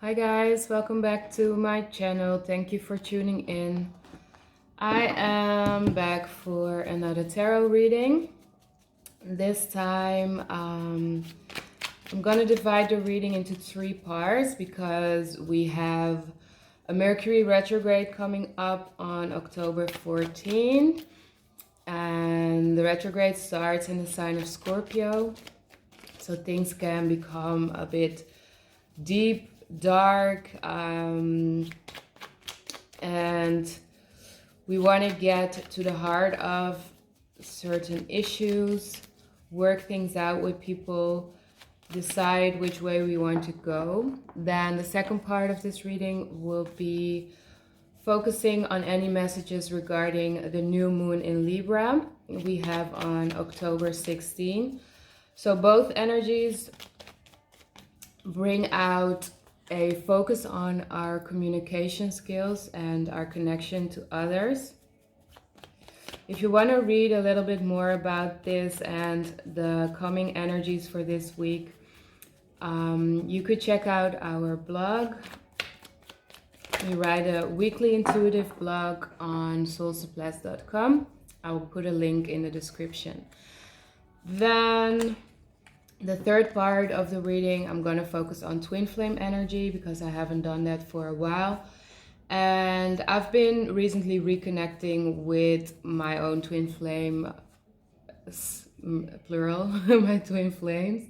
Hi guys, welcome back to my channel. Thank you for tuning in. I am back for another tarot reading. This time I'm gonna divide the reading into three parts because we have a Mercury retrograde coming up on October 14th, and the retrograde starts in the sign of Scorpio, so things can become a bit deep, dark, and we want to get to the heart of certain issues, work things out with people, decide which way we want to go. Then the second part of this reading will be focusing on any messages regarding the new moon in Libra we have on October 16. So both energies bring out a focus on our communication skills and our connection to others. If you want to read a little bit more about this and the coming energies for this week, you could check out our blog. We write a weekly intuitive blog on soulsupplies.com. I will put a link in the description. Then the third part of the reading, I'm going to focus on twin flame energy because I haven't done that for a while. And I've been recently reconnecting with my own twin flame, plural, my twin flames.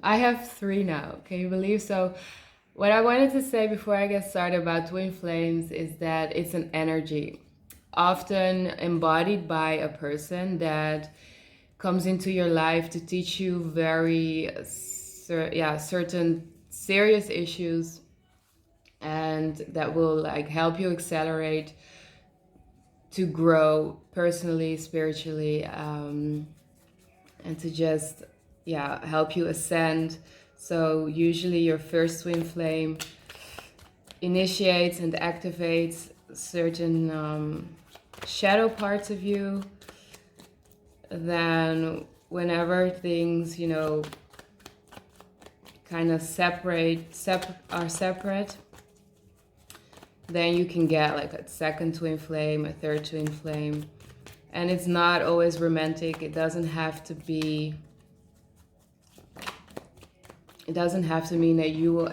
I have 3 now, can you believe? So what I wanted to say before I get started about twin flames is that it's an energy, often embodied by a person that comes into your life to teach you very certain serious issues, and that will help you accelerate to grow personally, spiritually, and to just help you ascend. So usually your first twin flame initiates and activates certain shadow parts of you. Then whenever things, kind of are separate, then you can get like a second twin flame, a third twin flame. And it's not always romantic. It doesn't have to mean that you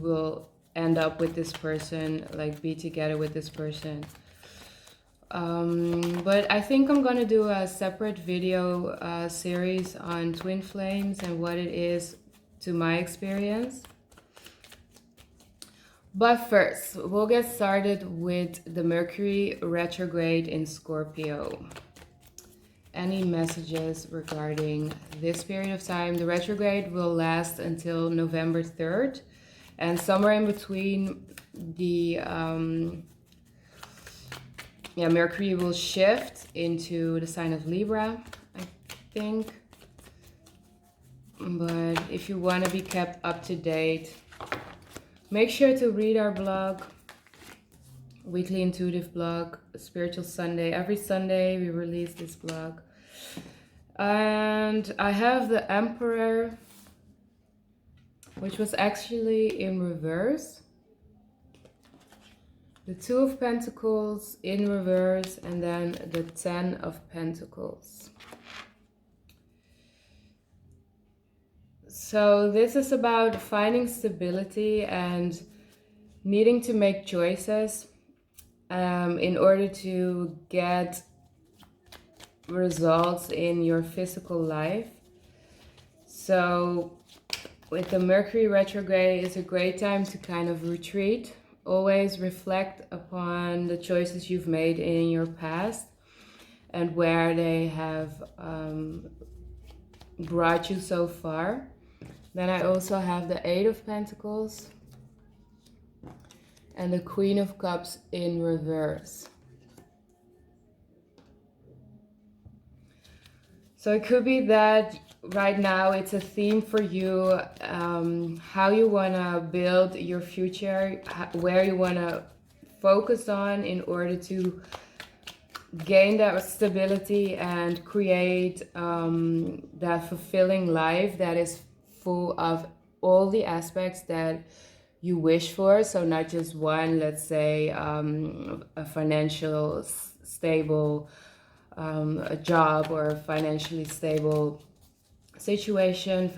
will end up with this person, like be together with this person. But I think I'm gonna do a separate video series on twin flames and what it is to my experience. But first, we'll get started with the Mercury retrograde in Scorpio. Any messages regarding this period of time? The retrograde will last until November 3rd, and somewhere in between the Mercury will shift into the sign of Libra, I think. But if you want to be kept up to date, make sure to read our blog, weekly intuitive blog, Spiritual Sunday. Every Sunday we release this blog. And I have the Emperor, which was actually in reverse. The 2 of Pentacles in reverse, and then the 10 of Pentacles. So this is about finding stability and needing to make choices in order to get results in your physical life. So with the Mercury retrograde, it's a great time to kind of retreat. Always reflect upon the choices you've made in your past and where they have brought you so far. Then I also have the 8 of Pentacles and the Queen of Cups in reverse. So it could be that right now it's a theme for you, how you want to build your future, where you want to focus on in order to gain that stability and create that fulfilling life that is full of all the aspects that you wish for. So not just one, let's say a financial stable a job, or a financially stable situation,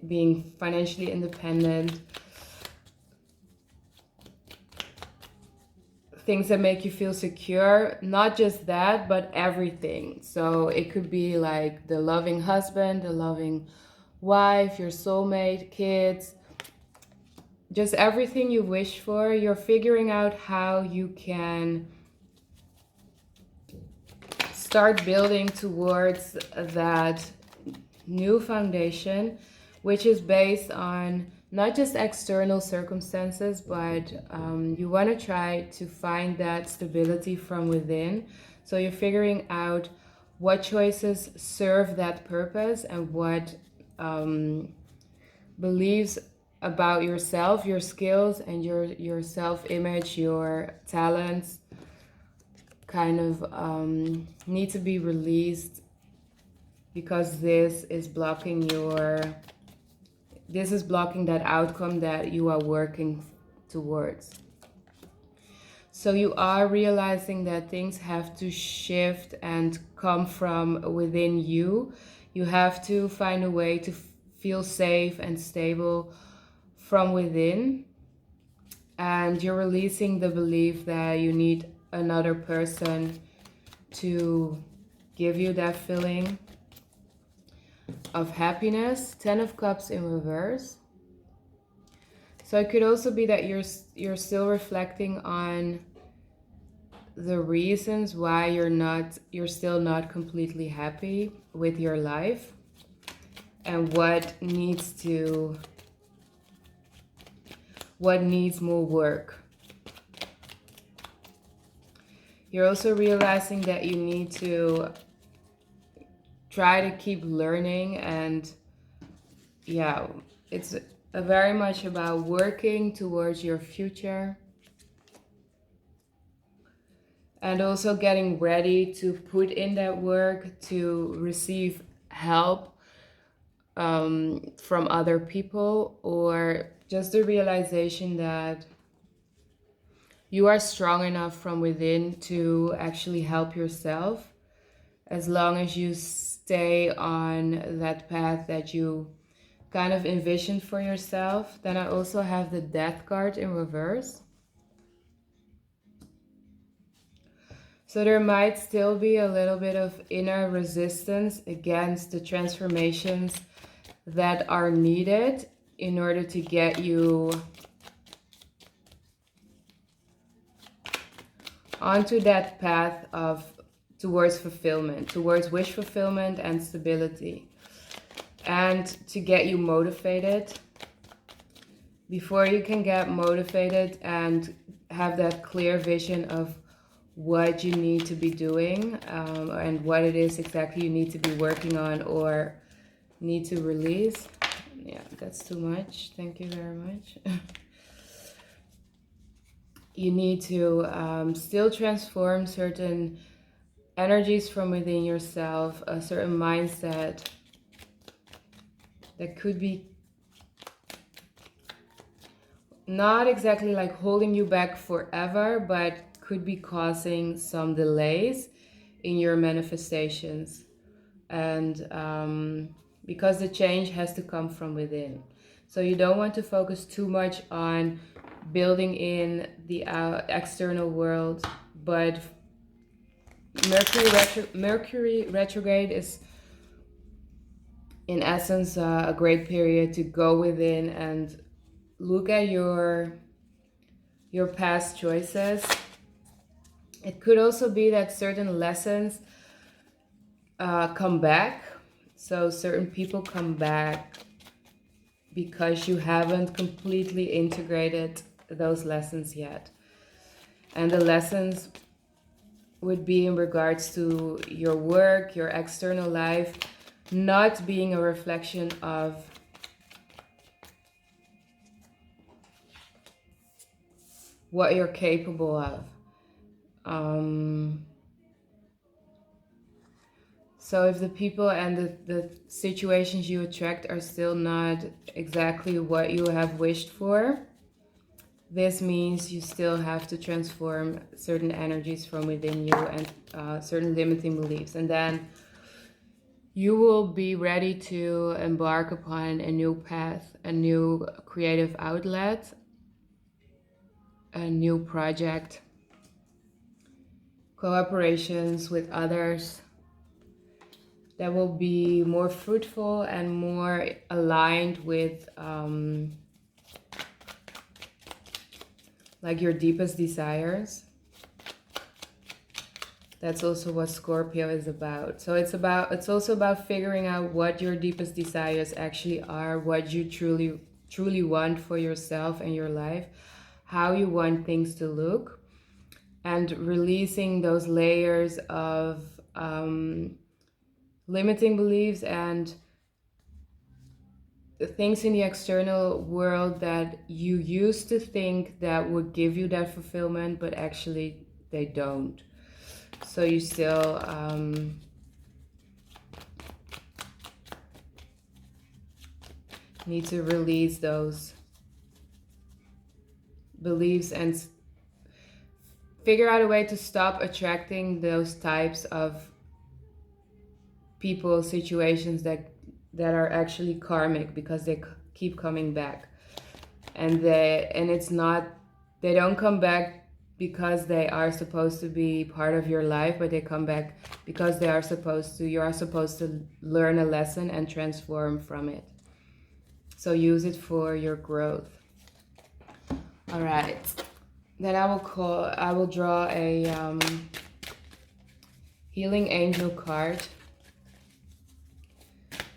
being financially independent, things that make you feel secure. Not just that, but everything. So it could be like the loving husband, the loving wife, your soulmate, kids, just everything you wish for. You're figuring out how you can start building towards that new foundation, which is based on not just external circumstances, but you want to try to find that stability from within. So you're figuring out what choices serve that purpose, and what beliefs about yourself, your skills, and your self-image, your talents kind of need to be released, because this is blocking that outcome that you are working towards. So you are realizing that things have to shift and come from within you. You have to find a way to feel safe and stable from within, and you're releasing the belief that you need another person to give you that feeling of happiness. 10 of Cups in reverse. So it could also be that you're still reflecting on the reasons why you're still not completely happy with your life, and what needs more work. You're also realizing that you need to try to keep learning, and yeah, it's very much about working towards your future, and also getting ready to put in that work to receive help from other people, or just the realization that you are strong enough from within to actually help yourself, as long as you stay on that path that you kind of envisioned for yourself. Then I also have the Death card in reverse. So there might still be a little bit of inner resistance against the transformations that are needed in order to get you onto that path towards fulfillment, towards wish fulfillment and stability, and to get you motivated. Before you can get motivated and have that clear vision of what you need to be doing, and what it is exactly you need to be working on or need to release. Yeah, that's too much. Thank you very much. You need to still transform certain energies from within yourself, a certain mindset that could be not exactly like holding you back forever, but could be causing some delays in your manifestations. And because the change has to come from within. So you don't want to focus too much on building in the external world, but Mercury retrograde is in essence a great period to go within and look at your past choices. It could also be that certain lessons come back. So certain people come back because you haven't completely integrated those lessons yet. And the lessons would be in regards to your work, your external life, not being a reflection of what you're capable of. So if the people and the situations you attract are still not exactly what you have wished for, this means you still have to transform certain energies from within you and certain limiting beliefs. And then you will be ready to embark upon a new path, a new creative outlet, a new project, cooperations with others that will be more fruitful and more aligned with like your deepest desires. That's also what Scorpio is about. So it's also about figuring out what your deepest desires actually are, what you truly want for yourself and your life, how you want things to look, and releasing those layers of limiting beliefs and the things in the external world that you used to think that would give you that fulfillment, but actually they don't. So you still need to release those beliefs and figure out a way to stop attracting those types of people, situations that are actually karmic, because they keep coming back, and it's not, they don't come back because they are supposed to be part of your life, but they come back because you are supposed to learn a lesson and transform from it. So use it for your growth. All right, then I will draw a healing angel card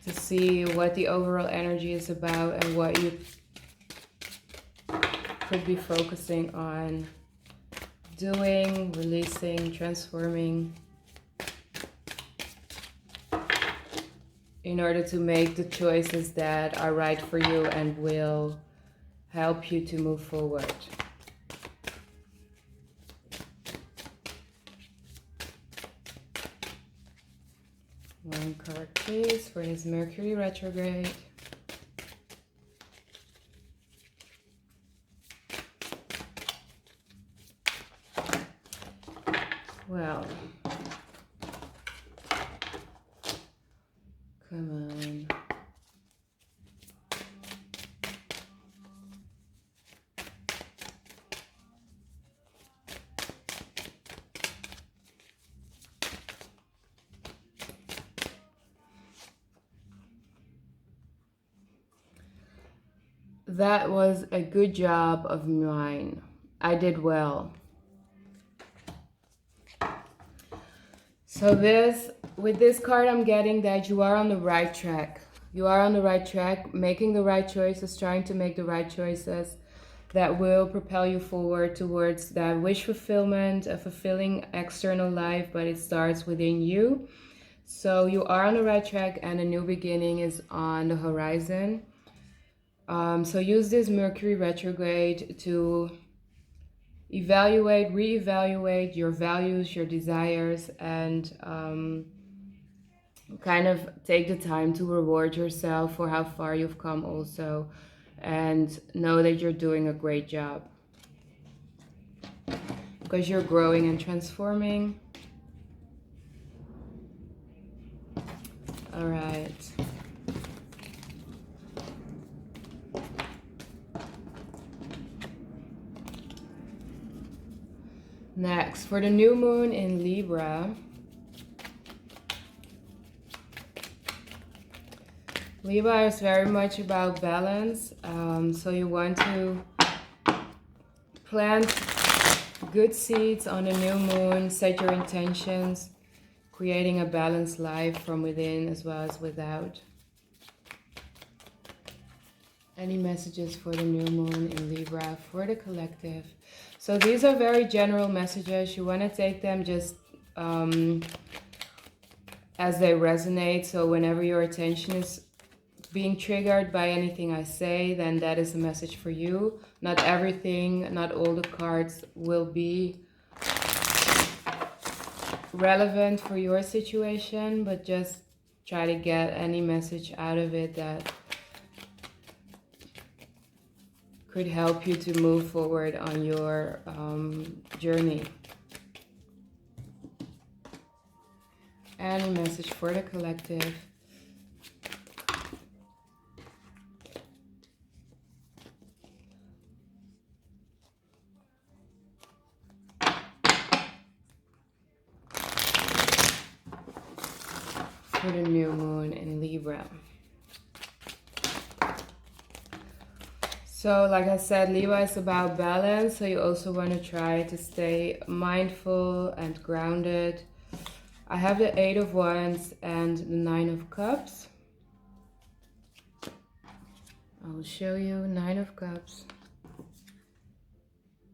to see what the overall energy is about and what you could be focusing on doing, releasing, transforming in order to make the choices that are right for you and will help you to move forward. One card, please, for this Mercury Retrograde. Well, come on. That was a good job of mine. I did well. So with this card, I'm getting that you are on the right track. You are on the right track, making the right choices, trying to make the right choices that will propel you forward towards that wish fulfillment, a fulfilling external life, but it starts within you. So you are on the right track and a new beginning is on the horizon. So use this Mercury retrograde to reevaluate your values, your desires, and kind of take the time to reward yourself for how far you've come also, and know that you're doing a great job because you're growing and transforming. All right. Next, for the new moon in Libra. Libra is very much about balance. So you want to plant good seeds on the new moon, set your intentions, creating a balanced life from within as well as without. Any messages for the new moon in Libra for the collective? So these are very general messages. You want to take them just as they resonate. So whenever your attention is being triggered by anything I say, then that is a message for you. Not everything, not all the cards will be relevant for your situation, but just try to get any message out of it that could help you to move forward on your journey. And a message for the collective. For the new moon in Libra. So like I said, Libra is about balance, so you also want to try to stay mindful and grounded. I have the 8 of Wands and the 9 of Cups. I will show you 9 of Cups,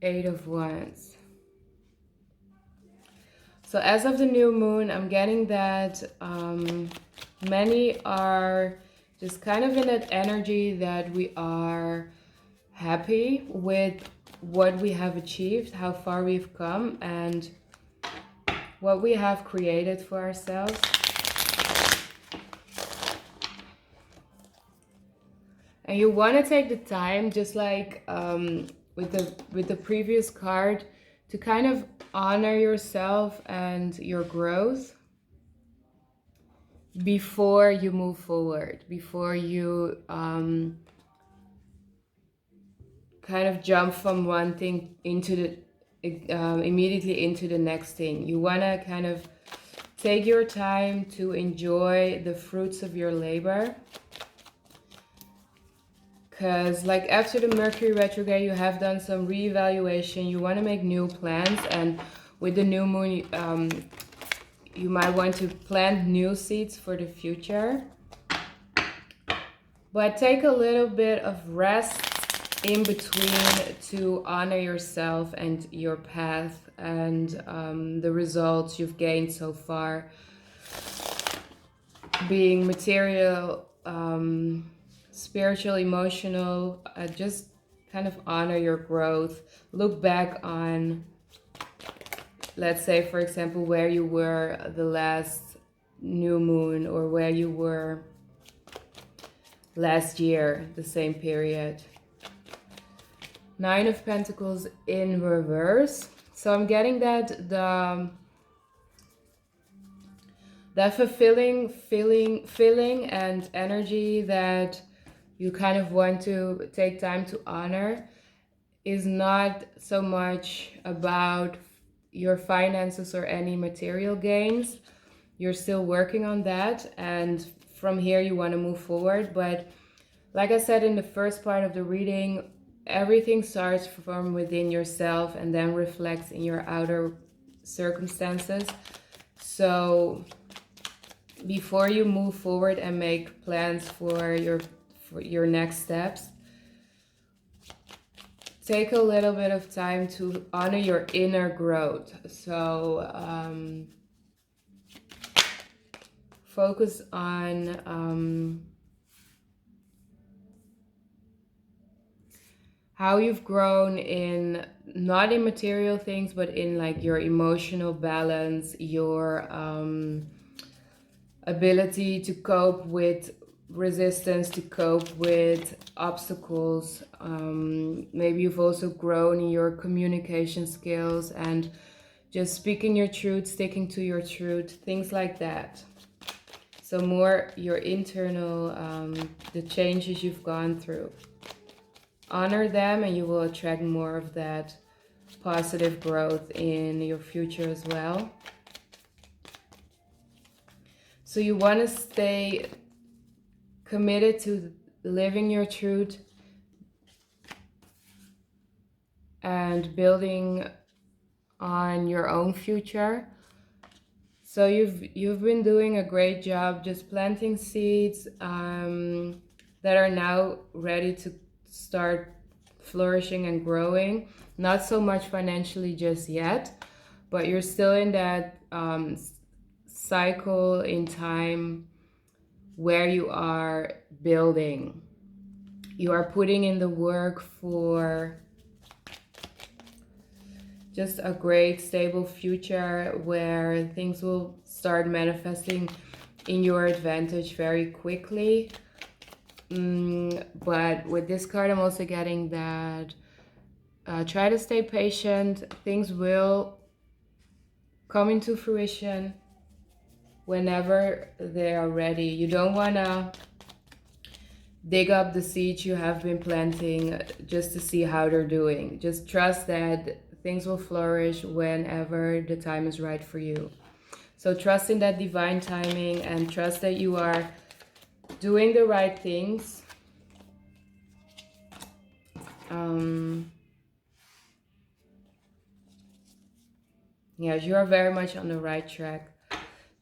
8 of Wands. So as of the new moon, I'm getting that many are just kind of in that energy that we are happy with what we have achieved, how far we've come, and what we have created for ourselves. And you want to take the time, just like with the previous card, to kind of honor yourself and your growth before you move forward, before you kind of jump from one thing into the immediately into the next thing. You want to kind of take your time to enjoy the fruits of your labor, because like after the Mercury retrograde, you have done some reevaluation. You want to make new plans, and with the new moon, you might want to plant new seeds for the future. But take a little bit of rest in between to honor yourself and your path and the results you've gained so far, being material, spiritual, emotional. Just kind of honor your growth. Look back on, let's say, for example, where you were the last new moon, or where you were last year, the same period. 9 of Pentacles in reverse. So I'm getting that that fulfilling feeling and energy that you kind of want to take time to honor is not so much about your finances or any material gains. You're still working on that, and from here you want to move forward. But like I said in the first part of the reading, everything starts from within yourself and then reflects in your outer circumstances. So before you move forward and make plans for your next steps, take a little bit of time to honor your inner growth. So focus on how you've grown in, not in material things, but in like your emotional balance, your ability to cope with resistance, to cope with obstacles. Maybe you've also grown in your communication skills and just speaking your truth, sticking to your truth, things like that. So more your internal, the changes you've gone through. Honor them and you will attract more of that positive growth in your future as well. So you want to stay committed to living your truth and building on your own future. So you've been doing a great job just planting seeds that are now ready to start flourishing and growing. Not so much financially just yet, but you're still in that cycle in time where you are building. You are putting in the work for just a great stable future where things will start manifesting in your advantage very quickly. But with this card, I'm also getting that try to stay patient. Things will come into fruition whenever they are ready. You don't want to dig up the seeds you have been planting just to see how they're doing. Just trust that things will flourish whenever the time is right for you. So trust in that divine timing and trust that you are doing the right things. Yes, you are very much on the right track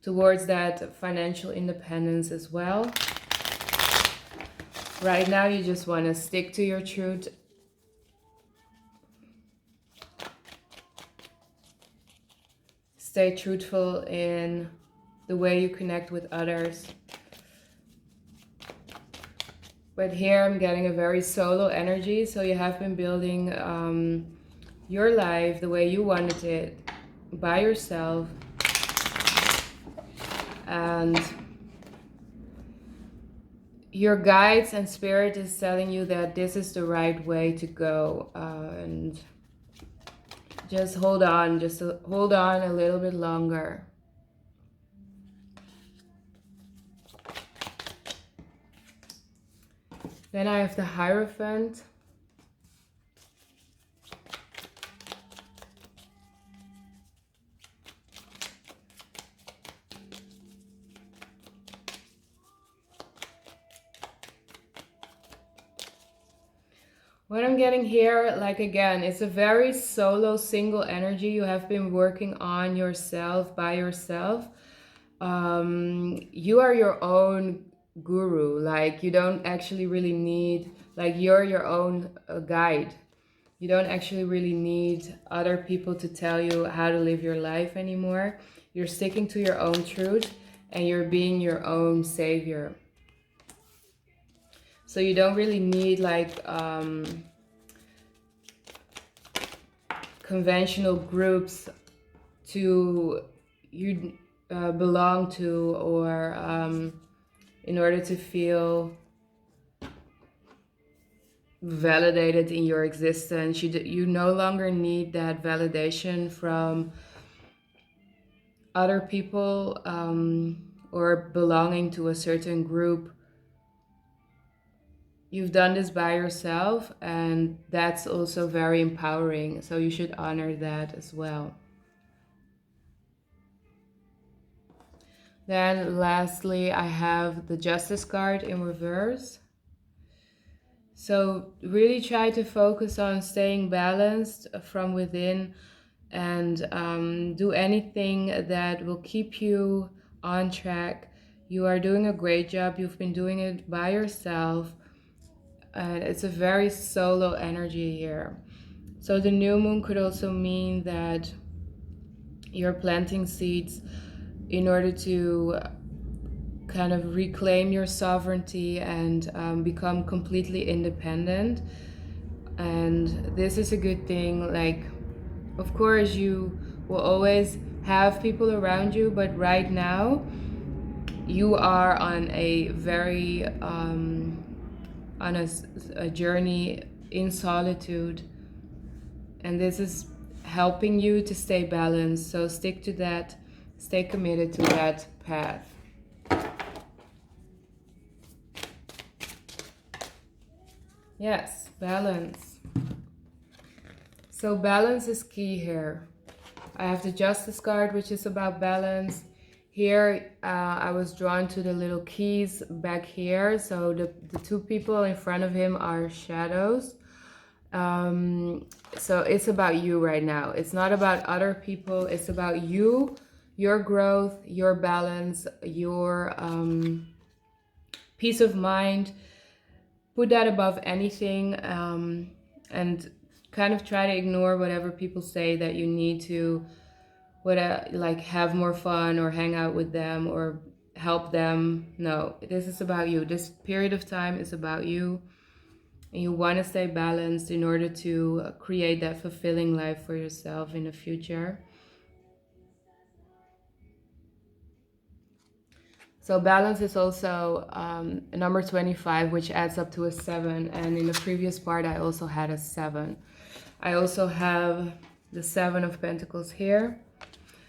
towards that financial independence as well. Right now, you just want to stick to your truth. Stay truthful in the way you connect with others. But here I'm getting a very solo energy. So you have been building your life the way you wanted it by yourself. And your guides and spirit is telling you that this is the right way to go. And just hold on. Just hold on a little bit longer. Then I have the Hierophant. What I'm getting here, like again, it's a very solo, single energy. You have been working on yourself by yourself. You are your own guru. Like you don't actually really need, like you're your own guide. You don't actually really need other people to tell you how to live your life anymore. You're sticking to your own truth and you're being your own savior. So you don't really need like conventional groups to you belong to, or in order to feel validated in your existence. You no longer need that validation from other people or belonging to a certain group. You've done this by yourself, and that's also very empowering. So you should honor that as well. Then lastly, I have the Justice card in reverse. So really try to focus on staying balanced from within and do anything that will keep you on track. You are doing a great job. You've been doing it by yourself. And it's a very solo energy here. So the new moon could also mean that you're planting seeds in order to kind of reclaim your sovereignty and become completely independent. And this is a good thing. Like, of course, you will always have people around you, but right now you are on a very on a journey in solitude, and this is helping you to stay balanced. So stick to that, stay committed to that path. Yes, balance. So balance is key here. I have the Justice card, which is about balance. Here, I was drawn to the little keys back here. So the two people in front of him are shadows. So it's about you right now. It's not about other people. It's about you, your growth, your balance, your peace of mind. Put that above anything, and kind of try to ignore whatever people say that you need to like have more fun or hang out with them or help them. No, this is about you. This period of time is about you, and you want to stay balanced in order to create that fulfilling life for yourself in the future. So balance is also number 25, which adds up to a 7. And in the previous part, I also had a 7. I also have the 7 of Pentacles here.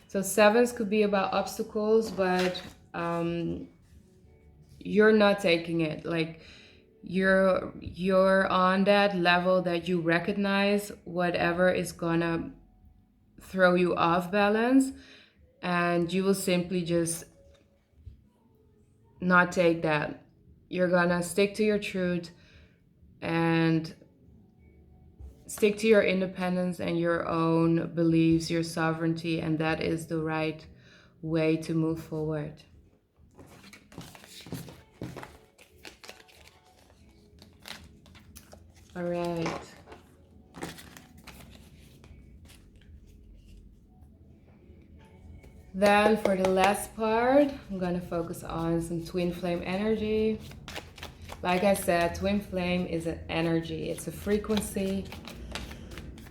So 7s could be about obstacles, but you're not taking it. Like you're on that level that you recognize whatever is gonna throw you off balance, and you will simply just not take that. You're gonna stick to your truth and stick to your independence and your own beliefs, your sovereignty, and that is the right way to move forward. All right. Then for the last part, I'm gonna focus on some twin flame energy. Like I said, twin flame is an energy. It's a frequency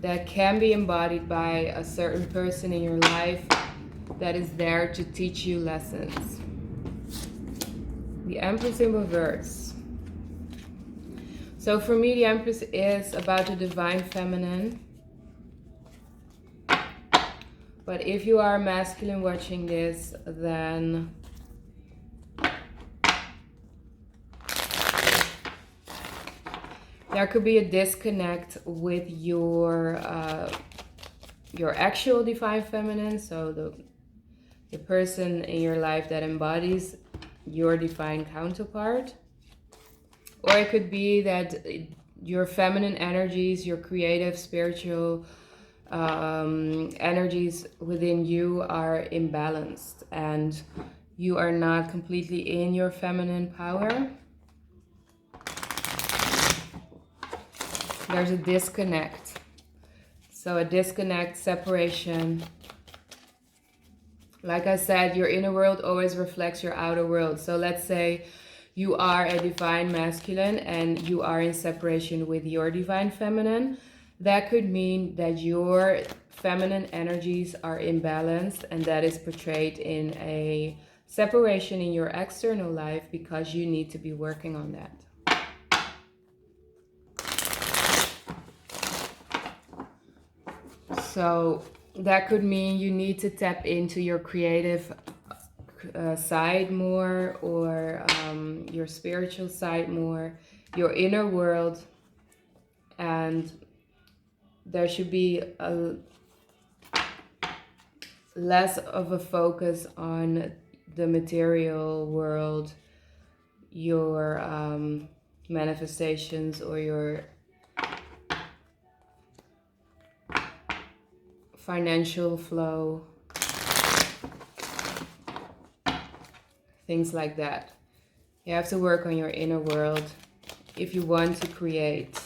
that can be embodied by a certain person in your life that is there to teach you lessons. The Empress in reverse. So for me, the Empress is about the divine feminine. But if you are masculine watching this, then there could be a disconnect with your actual divine feminine, so the person in your life that embodies your divine counterpart. Or it could be that your feminine energies, your creative, spiritual energies within you are imbalanced and you are not completely in your feminine power. There's a disconnect. So a disconnect, separation. Like I said, your inner world always reflects your outer world. So let's say you are a divine masculine and you are in separation with your divine feminine. That could mean that your feminine energies are imbalanced, and that is portrayed in a separation in your external life because you need to be working on that. So that could mean you need to tap into your creative side more, or your spiritual side more, your inner world, and there should be a less of a focus on the material world, your manifestations, or your financial flow, things like that. You have to work on your inner world if you want to create.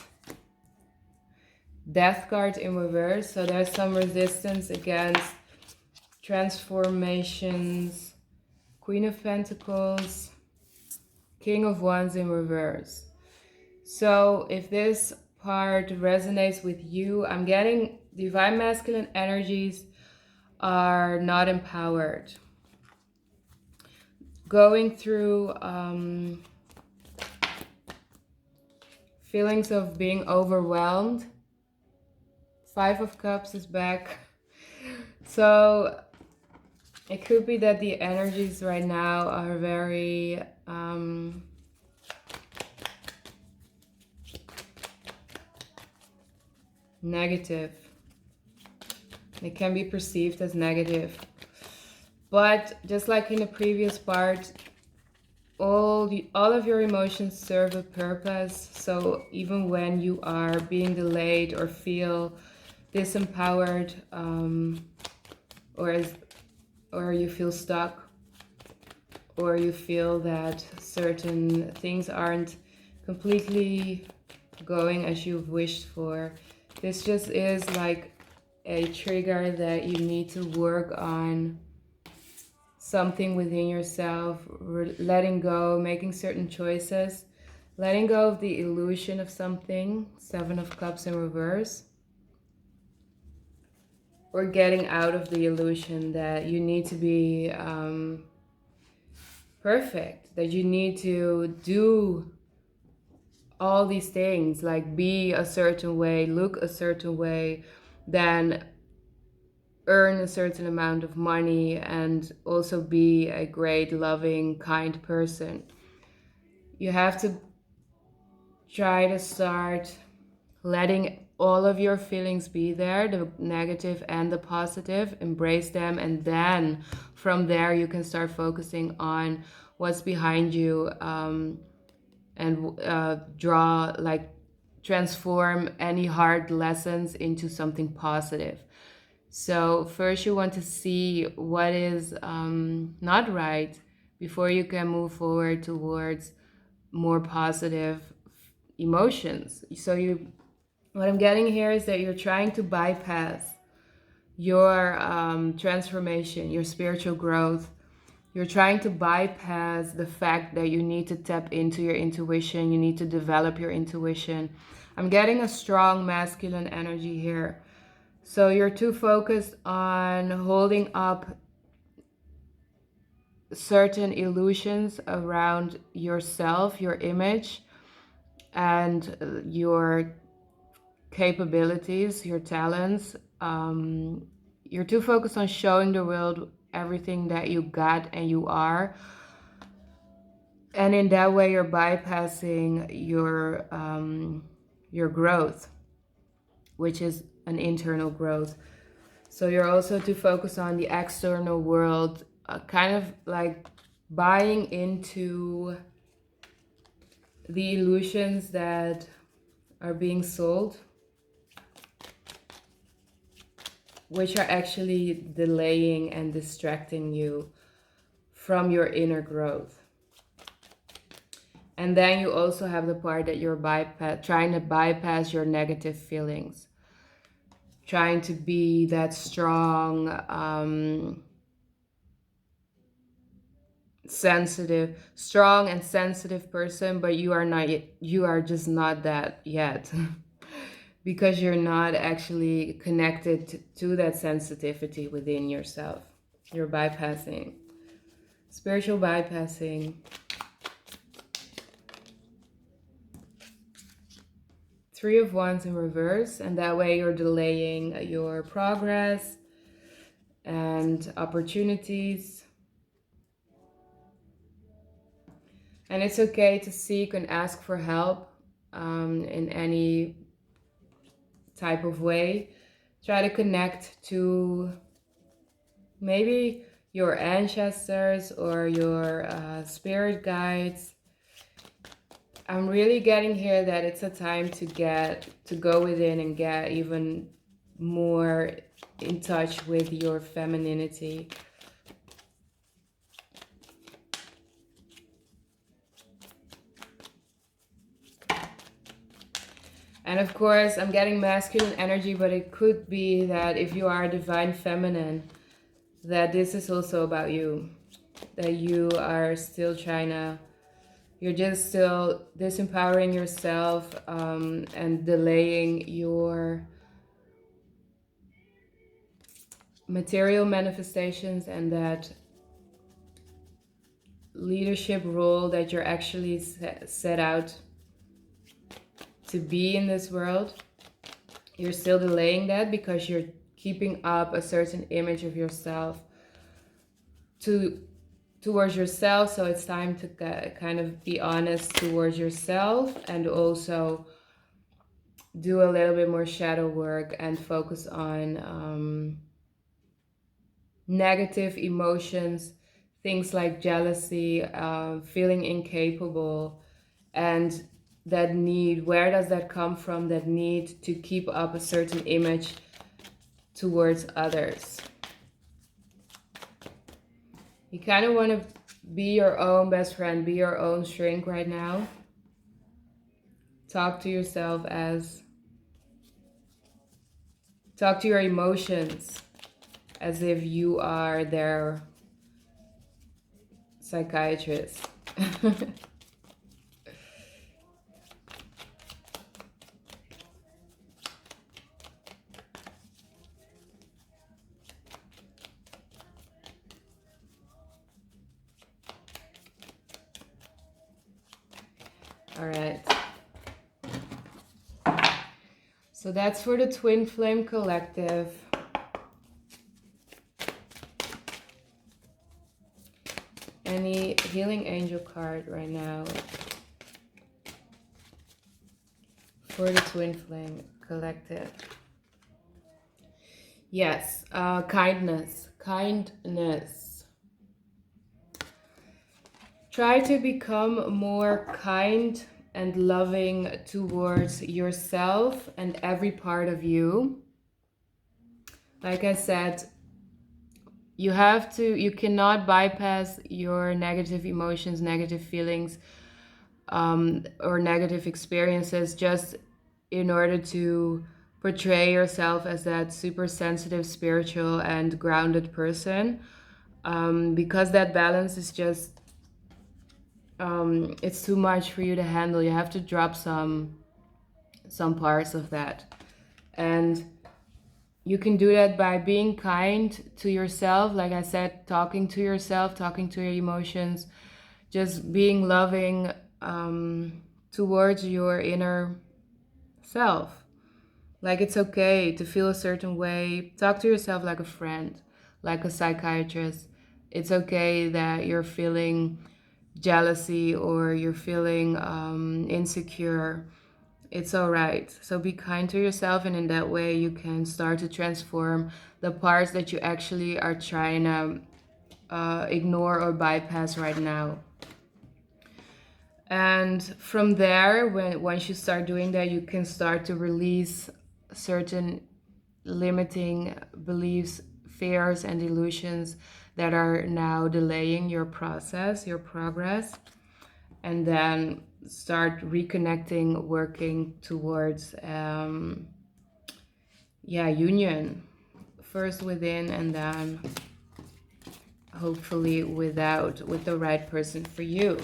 Death card in reverse, so there's some resistance against transformations. Queen of Pentacles, King of Wands in reverse. So if this part resonates with you, I'm getting divine masculine energies are not empowered. Going through feelings of being overwhelmed. 5 of Cups is back. So it could be that the energies right now are very negative. It can be perceived as negative. But just like in the previous part, all of your emotions serve a purpose. So even when you are being delayed or feel disempowered, or you feel stuck, or you feel that certain things aren't completely going as you've wished for, this just is like a trigger that you need to work on something within yourself, letting go, making certain choices, letting go of the illusion of something. 7 of Cups in reverse. Or getting out of the illusion that you need to be perfect, that you need to do all these things, like be a certain way, look a certain way, then earn a certain amount of money, and also be a great, loving, kind person. You have to try to start letting all of your feelings be there, the negative and the positive, embrace them, and then from there you can start focusing on what's behind you, and transform any hard lessons into something positive. So first you want to see what is not right before you can move forward towards more positive emotions. What I'm getting here is that you're trying to bypass your transformation, your spiritual growth. You're trying to bypass the fact that you need to tap into your intuition, you need to develop your intuition. I'm getting a strong masculine energy here. So you're too focused on holding up certain illusions around yourself, your image, and your capabilities, your talents. You're too focused on showing the world everything that you got and you are. And in that way, you're bypassing your growth, which is an internal growth. So you're also too focused on the external world, kind of like buying into the illusions that are being sold, which are actually delaying and distracting you from your inner growth. And then you also have the part that you're trying to bypass your negative feelings, trying to be that strong, strong and sensitive person, but you are not yet, you are just not that yet. Because you're not actually connected to that sensitivity within yourself. You're bypassing, spiritual bypassing. Three of Wands in reverse, and that way you're delaying your progress and opportunities. And it's okay to seek and ask for help in any type of way. Try to connect to maybe your ancestors or your spirit guides. I'm really getting here that it's a time to go within and get even more in touch with your femininity. And of course, I'm getting masculine energy, but it could be that if you are a divine feminine, that this is also about you. That you are still you're just still disempowering yourself and delaying your material manifestations, and that leadership role that you're actually set out to be in this world. You're still delaying that because you're keeping up a certain image of yourself towards yourself. So it's time to kind of be honest towards yourself, and also do a little bit more shadow work and focus on negative emotions, things like jealousy, feeling incapable, and that need. Where does that come from? That need to keep up a certain image towards others. You kind of want to be your own best friend, be your own shrink right now. Talk to yourself talk to your emotions as if you are their psychiatrist. All right. So that's for the Twinflame Collective. Any healing angel card right now for the Twinflame Collective? Yes, kindness. Kindness. Try to become more kind and loving towards yourself and every part of you. Like I said, you cannot bypass your negative emotions, negative feelings, or negative experiences just in order to portray yourself as that super sensitive, spiritual, and grounded person. Because that balance is just, it's too much for you to handle. You have to drop some parts of that. And you can do that by being kind to yourself. Like I said, talking to yourself, talking to your emotions, just being loving towards your inner self. Like, it's okay to feel a certain way. Talk to yourself like a friend, like a psychiatrist. It's okay that you're feeling jealousy or you're feeling insecure. It's all right. So be kind to yourself, and in that way you can start to transform the parts that you actually are trying to ignore or bypass right now. And from there, once you start doing that, you can start to release certain limiting beliefs, fears, and illusions that are now delaying your process, your progress, and then start reconnecting, working towards union, first within and then hopefully with the right person for you.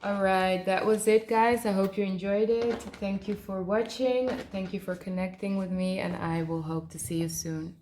All right, that was it, guys. I hope you enjoyed it. Thank you for watching. Thank you for connecting with me, and I will hope to see you soon.